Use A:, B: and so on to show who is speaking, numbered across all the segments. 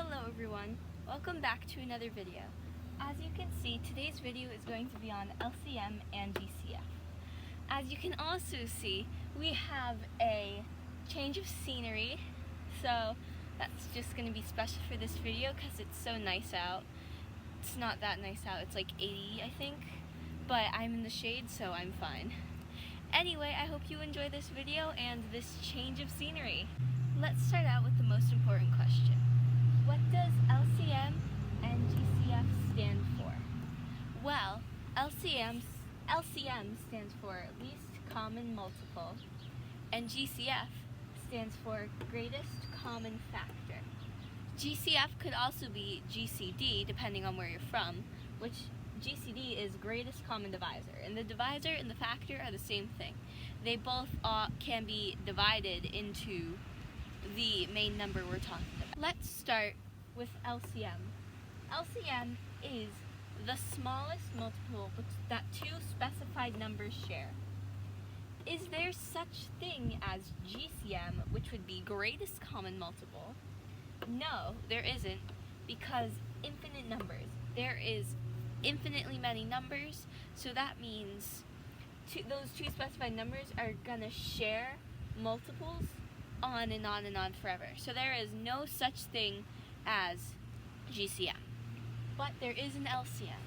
A: Hello everyone, welcome back to another video. As you can see, today's video is going to be on LCM and GCF. As you can also see, we have a change of scenery, so that's just going to be special for this video because it's so nice out. It's not that nice out, it's like 80 I think, but I'm in the shade so I'm fine. Anyway, I hope you enjoy this video and this change of scenery. Let's start out with the most important question. What does LCM and GCF stand for? Well, LCM stands for least common multiple, and GCF stands for greatest common factor. GCF could also be GCD depending on where you're from, which GCD is greatest common divisor, and the divisor and the factor are the same thing. They both can be divided into the main number we're talking about. Let's start with LCM. LCM is the smallest multiple that two specified numbers share. Is there such thing as GCM, which would be greatest common multiple? No, there isn't, because infinite numbers. There is infinitely many numbers, so that means those two specified numbers are gonna share multiples on and on and on forever. So there is no such thing as GCM. But there is an LCM.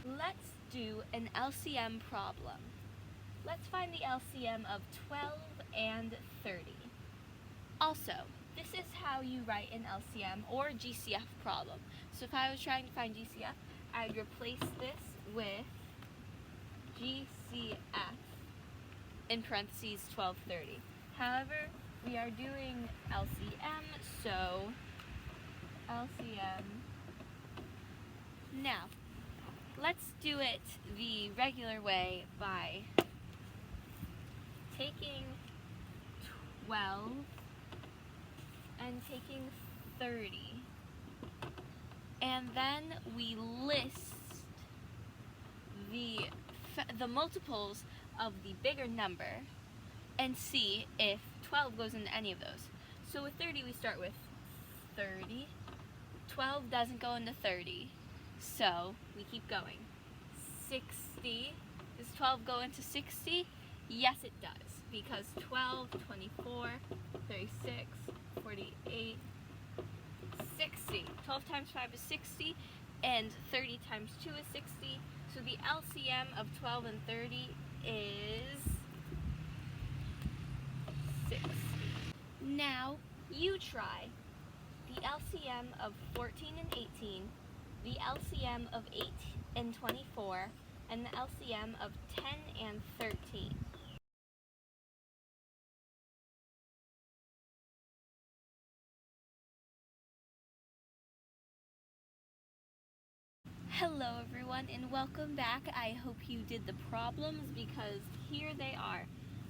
A: Let's do an LCM problem. Let's find the LCM of 12 and 30. Also, this is how you write an LCM or GCF problem. So if I was trying to find GCF, I'd replace this with GCF in parentheses 1230. However, we are doing LCM, so LCM. Now, let's do it the regular way by taking 12 and taking 30. And then we list the multiples of the bigger number and see if 12 goes into any of those. So with 30 we start with 30. 12 doesn't go into 30, so we keep going. 60. Does 12 go into 60? Yes it does, because 12, 24, 36, 48, 60. 12 times 5 is 60, and 30 times 2 is 60. So the LCM of 12 and 30 is 60. Now, you try the LCM of 14 and 18, the LCM of 8 and 24, and the LCM of 10 and 13. Hello everyone and welcome back. I hope you did the problems because here they are.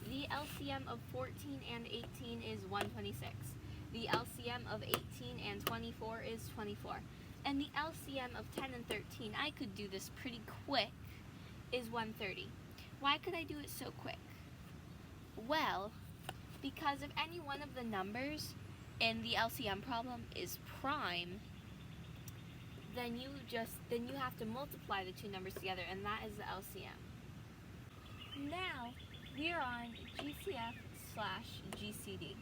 A: The LCM of 14 and 18 is 126. The LCM of 18 and 24 is 24. And the LCM of 10 and 13, I could do this pretty quick, is 130. Why could I do it so quick? Well, because if any one of the numbers in the LCM problem is prime, then you have to multiply the two numbers together, and that is the LCM. Now, we are on GCF/GCD.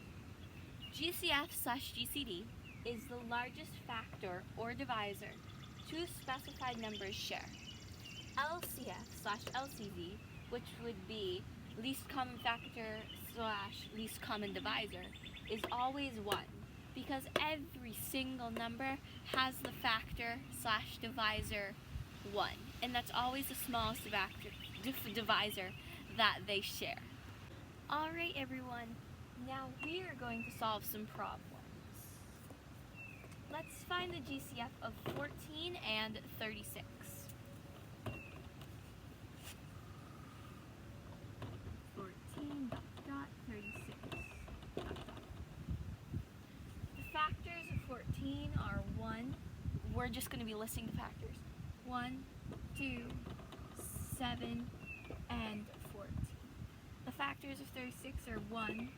A: GCF/GCD is the largest factor or divisor two specified numbers share. LCF/LCD, which would be least common factor/least common divisor, is always 1, because every single number has the factor/divisor 1, and that's always the smallest divisor that they share. Alright everyone, now we are going to solve some problems. Let's find the GCF of 14 and 36. Factors of 14 are 1. We're just going to be listing the factors. 1, 2, 7, and 14. The factors of 36 are 1,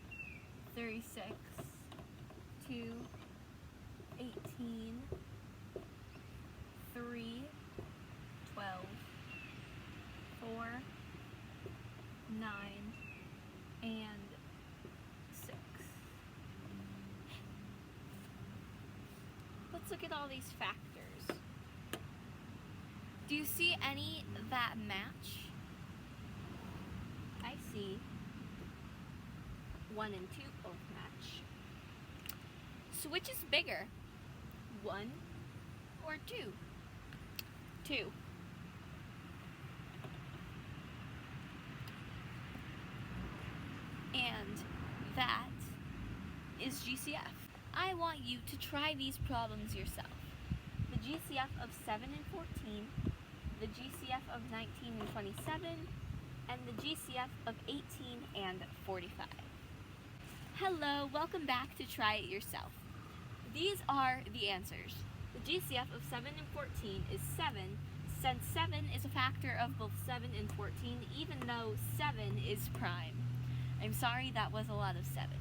A: 36, 2, 18, look at all these factors. Do you see any that match? I see 1 and 2 both match. So which is bigger? 1 or 2? 2. And that is GCF. I want you to try these problems yourself. The GCF of 7 and 14, the GCF of 19 and 27, and the GCF of 18 and 45. Hello, welcome back to Try It Yourself. These are the answers. The GCF of 7 and 14 is 7, since 7 is a factor of both 7 and 14, even though 7 is prime. I'm sorry, that was a lot of 7s.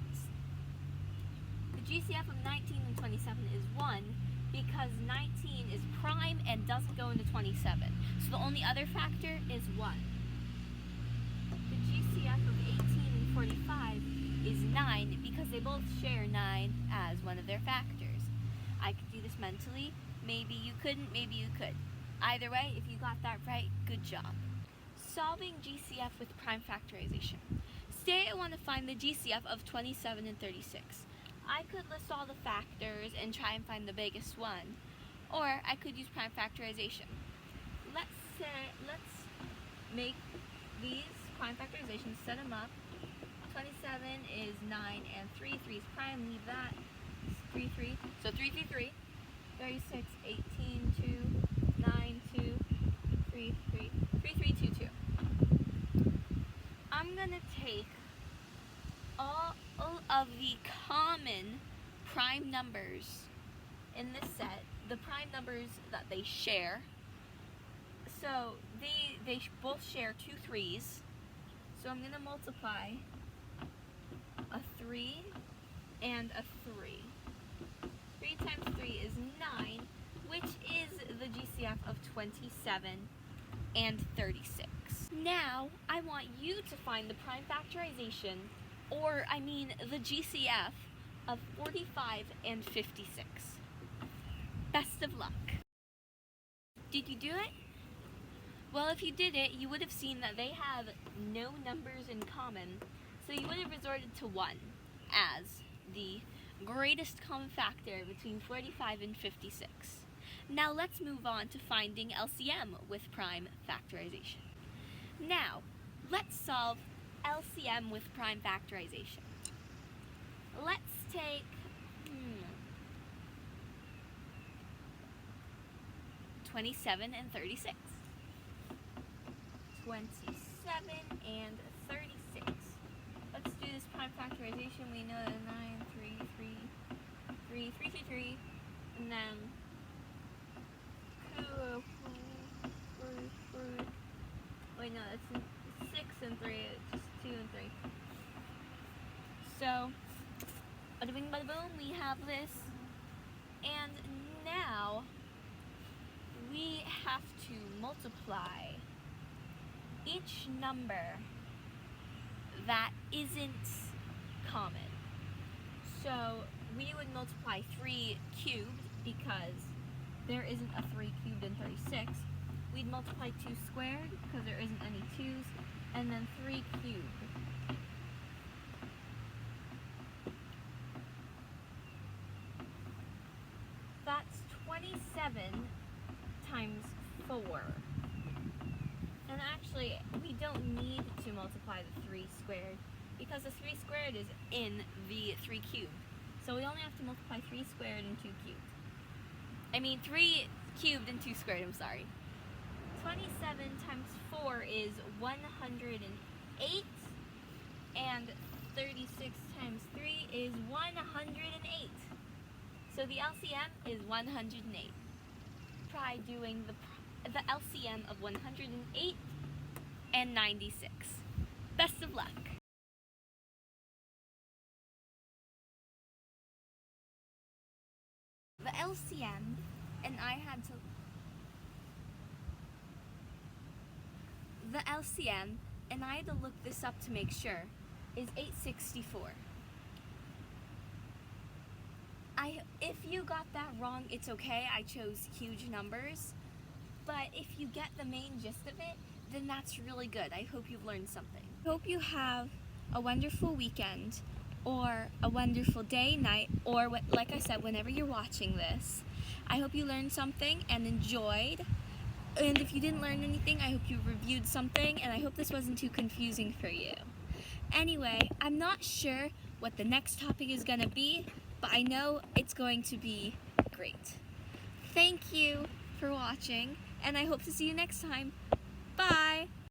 A: The GCF of 19 and 27 is 1, because 19 is prime and doesn't go into 27. So the only other factor is 1. The GCF of 18 and 45 is 9, because they both share 9 as one of their factors. I could do this mentally. Maybe you couldn't, maybe you could. Either way, if you got that right, good job. Solving GCF with prime factorization. Say I want to find the GCF of 27 and 36. I could list all the factors and try and find the biggest one. Or I could use prime factorization. Let's make these prime factorizations, set them up. 27 is 9 and 3. 3 is prime, leave that. 3, 3. So 3, 3, 3. 36, 18, 2, 9, 2, 3, 3. 3, 3, 2, 2. I'm going to take all of the common prime numbers in this set, the prime numbers that they share. So they both share 2 3s. So I'm going to multiply a 3 and a 3. 3 times 3 is 9, which is the GCF of 27 and 36. Now, I want you to find the prime factorization, or I mean the GCF of 45 and 56. Best of luck. Did you do it? Well, if you did it, you would have seen that they have no numbers in common, so you would have resorted to 1 as the greatest common factor between 45 and 56. Now let's move on to finding LCM with prime factorization. Now, let's solve LCM with prime factorization. Let's take 27 and 36. 27 and 36. Let's do this prime factorization. We know that 9, 3, 3, 3, 3, 3, 3, and then 2, 4, 4. Wait, no, that's 6 and 3. It's just 2 and 3. So, bada bing, bada boom, we have this. And now we have to multiply each number that isn't common. So we would multiply 3 cubed because there isn't a 3 cubed in 36. We'd multiply 2 squared because there isn't any 2's, and then 3 cubed. That's 27 times 4. And actually, we don't need to multiply the 3 squared because the 3 squared is in the 3 cubed. So we only have to multiply 3 squared and 2 cubed. I mean 3 cubed and 2 squared, I'm sorry. 27 times 4 is 108, and 36 times 3 is 108. So the LCM is 108. Try doing the LCM of 108 and 96. Best of luck. The LCM, and I had to... The LCM, and I had to look this up to make sure, is 864. If you got that wrong, it's okay. I chose huge numbers. But if you get the main gist of it, then that's really good. I hope you've learned something. I hope you have a wonderful weekend, or a wonderful day, night, or like I said, whenever you're watching this. I hope you learned something and enjoyed. And if you didn't learn anything, I hope you reviewed something, and I hope this wasn't too confusing for you. Anyway, I'm not sure what the next topic is going to be, but I know it's going to be great. Thank you for watching, and I hope to see you next time.